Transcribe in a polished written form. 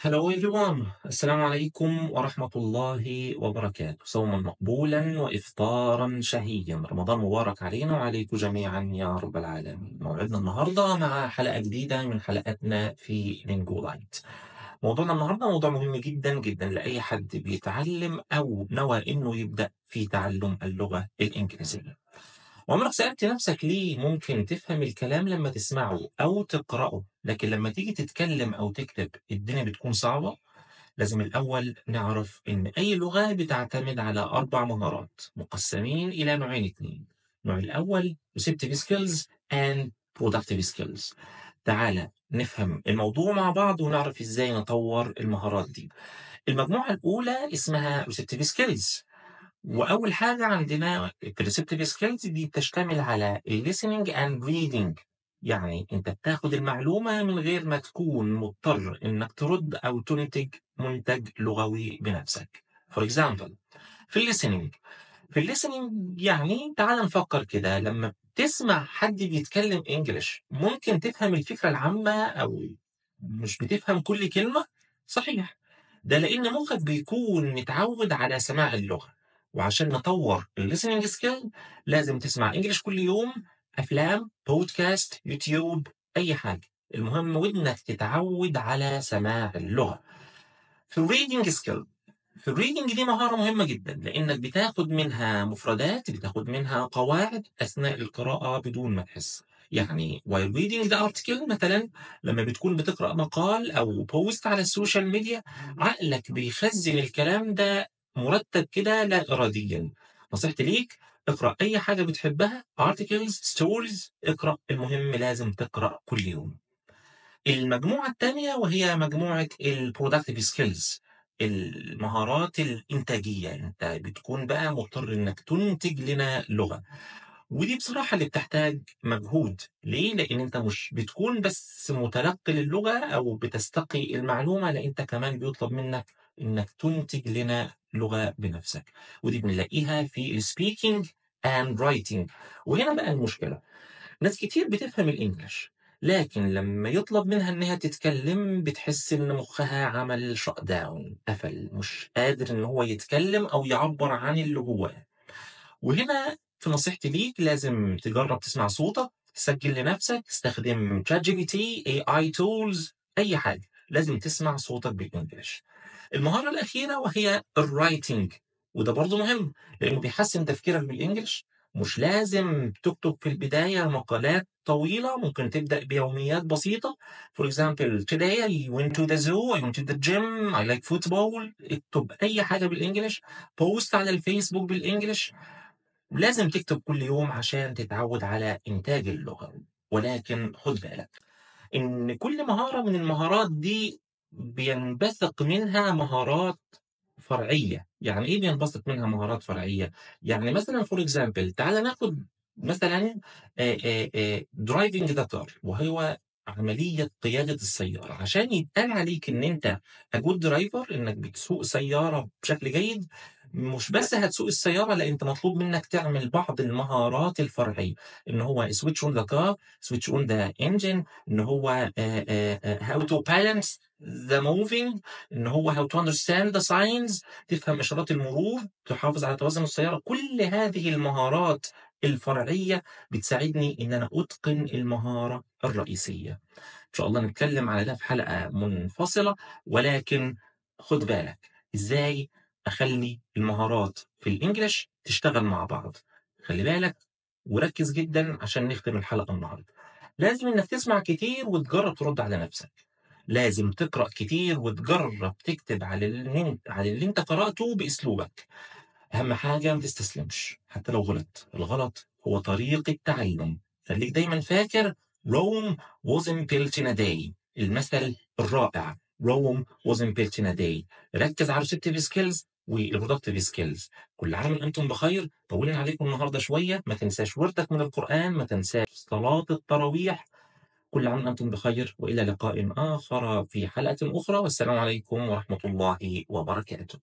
Hello everyone. السلام عليكم ورحمة الله وبركاته. صوما مقبولا وإفطارا شهيا. رمضان مبارك علينا وعليكم جميعا يا رب العالمين. موعدنا النهاردة مع حلقة جديدة من حلقاتنا في لينجو لايت. موضوعنا النهاردة موضوع مهم جدا جدا لأي حد بيتعلم أو نوى إنه يبدأ في تعلم اللغة الإنجليزية. عمرك سألت نفسك ليه ممكن تفهم الكلام لما تسمعه أو تقرأه، لكن لما تيجي تتكلم أو تكتب الدنيا بتكون صعبة؟ لازم الأول نعرف إن أي لغة بتعتمد على 4 مهارات مقسمين إلى نوعين اتنين. النوع الأول receptive skills and productive skills. تعالى نفهم الموضوع مع بعض ونعرف إزاي نطور المهارات دي. المجموعة الأولى اسمها receptive skills، وأول حاجة عندنا الperceptive skills دي بتشتمل على listening and reading. يعني أنت بتاخد المعلومة من غير ما تكون مضطر إنك ترد أو تنتج منتج لغوي بنفسك. For example، في الليسننج يعني تعال نفكر كده، لما بتسمع حد بيتكلم انجلش ممكن تفهم الفكرة العامة أو مش بتفهم كل كلمة؟ صحيح، ده لأن مخك بيكون متعود على سماع اللغة. وعشان نطور الليسننج سكيل لازم تسمع انجلش كل يوم، أفلام، بودكاست، يوتيوب، أي حاجة، المهم ودنك تتعود على سماع اللغة. في الريدنج دي مهارة مهمة جدا لأنك بتاخد منها مفردات، بتاخد منها قواعد أثناء القراءة بدون ما تحس. يعني while reading the article مثلا، لما بتكون بتقرأ مقال أو بوست على السوشيال ميديا، عقلك بيخزن الكلام ده مرتب كده لا إراديا. نصيحتي ليك، اقرأ أي حاجة بتحبها، articles stories، اقرأ، المهم لازم تقرأ كل يوم. المجموعة التانية وهي مجموعة الproductive skills، المهارات الإنتاجية. أنت بتكون بقى مضطر إنك تنتج لنا لغة، ودي بصراحة اللي بتحتاج مجهود. ليه؟ لأن أنت مش بتكون بس متلقي للغة أو بتستقي المعلومة، لا أنت كمان بيطلب منك إنك تنتج لنا لغة بنفسك، ودي بنلاقيها في ال speaking and writing. وهنا بقى المشكلة، ناس كتير بتفهم الإنجليش لكن لما يطلب منها إنها تتكلم بتحس إن مخها عمل شut داون، قفل، مش قادر إن هو يتكلم أو يعبر عن اللي جواه. وهنا في نصيحتي ليك، لازم تجرب تسمع صوتك، تسجل لنفسك، استخدم تشات جي بي تي، اي اي تولز، اي حاجه، لازم تسمع صوتك بالانجلش. المهاره الاخيره وهي الرايتنج، وده برضه مهم لانه بيحسن تفكيرك بالانجلش. مش لازم تكتب في البدايه مقالات طويله، ممكن تبدا بيوميات بسيطه. For example today I went to the zoo, I went to the gym, I like football. اكتب اي حاجه بالانجلش، بوست على الفيسبوك بالانجلش. لازم تكتب كل يوم عشان تتعود على إنتاج اللغة. ولكن خد بالك إن كل مهارة من المهارات دي بينبثق منها مهارات فرعية. يعني إيه بينبثق منها مهارات فرعية؟ يعني مثلا فور إكزامبل، تعال ناخد مثلا درايفنج ذا كار، وهو عملية قيادة السيارة. عشان يتقال عليك إن أنت أجود درايفر، إنك بتسوق سيارة بشكل جيد، مش بس هتسوق السيارة، لا أنت مطلوب منك تعمل بعض المهارات الفرعية، إن هو switch on the car، switch on the engine، إن هو how to balance the moving، إن هو how to understand the signs، تفهم إشارات المرور، تحافظ على توازن السيارة. كل هذه المهارات الفرعية بتساعدني إن أنا أتقن المهارة الرئيسية. إن شاء الله نتكلم على ده في حلقة منفصلة، ولكن خد بالك إزاي أخلي المهارات في الإنجليش تشتغل مع بعض. خلي بالك وركز جدا عشان نختم الحلقة النهاردة. لازم إنك تسمع كتير وتجرب ترد على نفسك، لازم تقرأ كتير وتجرب تكتب على اللي انت قرأته بأسلوبك. أهم حاجة ما تستسلمش حتى لو غلط، الغلط هو طريق التعلم. خليك دايما فاكر Rome wasn't built in a day، المثل الرائع Rome wasn't built in a day. ركز على receptive skills والproductive skills. كل عام وانتم بخير. طولنا عليكم النهارده شويه، ما تنساش وردك من القرآن، ما تنساش صلاة التراويح. كل عام وأنتم بخير، وإلى لقاء آخر في حلقة أخرى، والسلام عليكم ورحمة الله وبركاته.